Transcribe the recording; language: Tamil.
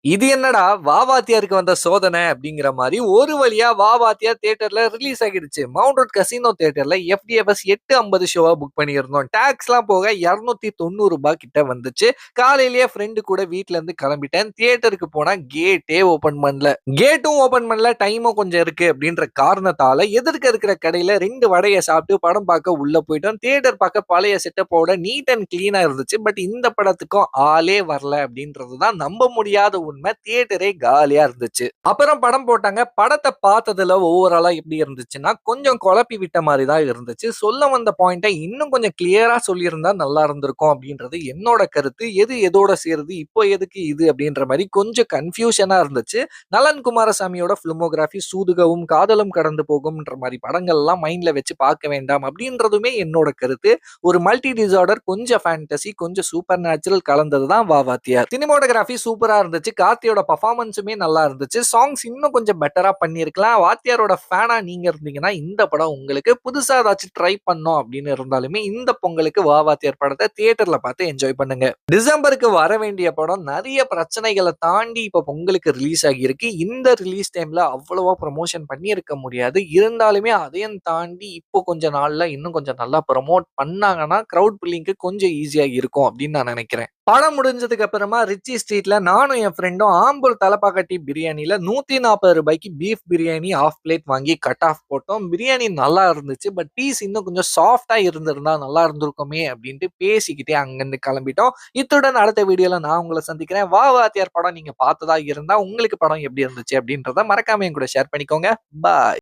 இது என்னடா வாத்தியாருக்கு வந்த சோதனை அப்படிங்கிற மாரி ஒரு வழியா வாத்தியார் தியேட்டர்ல ரிலீஸ் ஆகிடுச்சு. மவுண்ட் ரோட் கசினோ தியேட்டர்ல எஃப்டிஎஃப்எஸ் 8:50 ஷோவா புக் பண்ணியிருந்தோம். டாக்ஸ்லாம் போக ரூ. 290 கிட்ட வந்துச்சு. காலையிலேயே ஃப்ரெண்டு கூட வீட்ல இருந்து கிளம்பிட்டேன். தியேட்டருக்கு போனா கேட்டே ஓப்பன் பண்ணல. கேட்டும் ஓப்பன் பண்ணல. டைமும் கொஞ்சம் இருக்கு அப்படின்ற காரணத்தால எதிர்க்க இருக்கிற கடையில 2 வடைய சாப்பிட்டு படம் பார்க்க உள்ள போயிட்டோம். தியேட்டர் பார்க்க பழைய செட்டப்போட நீட் அண்ட் கிளீனா இருந்துச்சு. பட் இந்த படத்துக்கும் ஆளே வரல அப்படின்றது தான் நம்ப முடியாத உண்மை. தியேட்டரே காலியா இருந்துச்சு. அப்புறம் படம் போட்டாங்க. படத்தை பார்த்ததுல ஓவராலா எப்படி இருந்துச்சுன்னா, கொஞ்சம் குழப்பி விட்ட மாதிரி தான் இருந்துச்சு. சொல்ல வந்த பாயிண்ட்டை இன்னும் கொஞ்சம் கிளியரா சொல்லியிருந்தா நல்லா இருந்திருக்கும் அப்படின்றது என்னோட கருத்து. எது எதோட சேருது, இப்போ எதுக்கு இது அப்படின்ற மாதிரி கொஞ்சம் கன்ஃபியூஷனா இருந்துச்சு. நலன் குமாரசாமியோட பிலிமோகிராஃபி சூதுகவும் காதலும் கடந்து போகும்ன்ற மாதிரி படங்கள்லாம் மைண்ட்ல வச்சு பார்க்க வேண்டாம் அப்படின்றதுமே என்னோட கருத்து. ஒரு மல்டி டிசார்டர், கொஞ்சம் ஃபேண்டசி, கொஞ்சம் சூப்பர் நேச்சுரல் கலந்தது தான் வாத்தியார். சினிமோட்டோகிராஃபி சூப்பரா இருந்துச்சு. கார்த்தியோட பர்ஃபார்மன்ஸுமே நல்லா இருந்துச்சு. சாங்ஸ் இன்னும் கொஞ்சம் பெட்டரா பண்ணியிருக்கலாம். வாத்தியாரோட ஃபேனா நீங்க இருந்தீங்கன்னா இந்த படம் உங்களுக்கு. புதுசா ஏதாச்சும் ட்ரை பண்ணோம் அப்படின்னு இருந்தாலுமே இந்த பொங்கலுக்கு வாத்தியார் படத்தை தியேட்டர்ல பார்த்து என்ஜாய் பண்ணுங்க. டிசம்பருக்கு வர வேண்டிய படம் நிறைய பிரச்சனைகளை தாண்டி இப்ப பொங்கலுக்கு ரிலீஸ் ஆகியிருக்கு. இந்த ரிலீஸ் டைம்ல அவ்வளவா ப்ரமோஷன் பண்ணியிருக்க முடியாது. இருந்தாலுமே அதையும் தாண்டி இப்போ கொஞ்ச நாள்ல இன்னும் கொஞ்சம் நல்லா ப்ரமோட் பண்ணாங்கன்னா கிரவுட் பில்லிங்க்கு கொஞ்சம் ஈஸியா இருக்கும் அப்படின்னு நான் நினைக்கிறேன். படம் முடிஞ்சதுக்கு அப்புறமா ரிச்சி ஸ்ட்ரீட்ல நானும் என் ஃப்ரெண்டும் ஆம்பூர் தலப்பாக்கட்டி பிரியாணில ரூ. 140 பீஃப் பிரியாணி ஆஃப் பிளேட் வாங்கி கட் ஆஃப் போட்டோம். பிரியாணி நல்லா இருந்துச்சு. பட் பீஸ் இன்னும் கொஞ்சம் சாஃப்டா இருந்திருந்தா நல்லா இருந்திருக்குமே அப்படின்ட்டு பேசிக்கிட்டே அங்கிருந்து கிளம்பிட்டோம். இத்துடன் அடுத்த வீடியோல நான் உங்களை சந்திக்கிறேன். வாத்தியார் படம் நீங்க பார்த்ததா இருந்தா உங்களுக்கு படம் எப்படி இருந்துச்சு அப்படின்றத மறக்காம என் கூட ஷேர் பண்ணிக்கோங்க. பாய்.